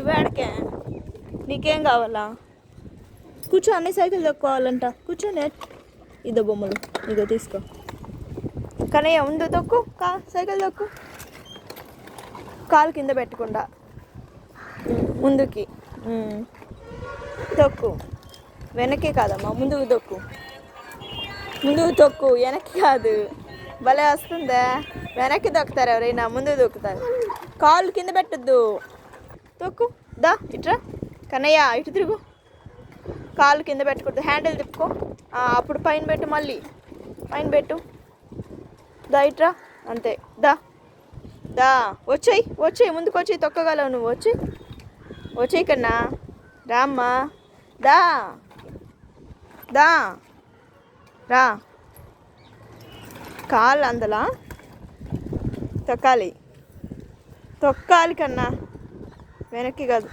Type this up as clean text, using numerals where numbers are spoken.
నువ్వేడకే నీకేం కావాలా? కూర్చో, అన్ని సైకిల్ తొక్కోవాలంట. కూర్చోనే. ఇదో బొమ్మలు, ఇదో తీసుకో. కనయ్య ముందు తొక్కు, సైకిల్ తొక్కు. కాలు కింద పెట్టకుండా ముందుకి తొక్కు. వెనక్కి కాదమ్మా, ముందుకు తొక్కు. ముందుకు తొక్కు, వెనక్కి కాదు. భలే వస్తుందా? వెనక్కి తొక్కుతారు ఎవరైనా, ముందుకు తొక్కుతారు. కాళ్ళు కింద పెట్టద్దు, తొక్కు. దా ఇట్రా కన్నయ్య, ఇటు తిరుగు. కాళ్ళు కింద పెట్టకూడదు, హ్యాండిల్ తిప్పుకో. అప్పుడు పైన పెట్టు, మళ్ళీ పైన పెట్టు. దా ఇట్రా, అంతే. దా దా వచ్చేయి ముందుకు వచ్చి తొక్కగలవు నువ్వు. వచ్చేయి కన్నా, రామ్మా. దా దా రా. కాళ్ళు అందలా తొక్కాలి కన్నా, వెనక్కి కాదు.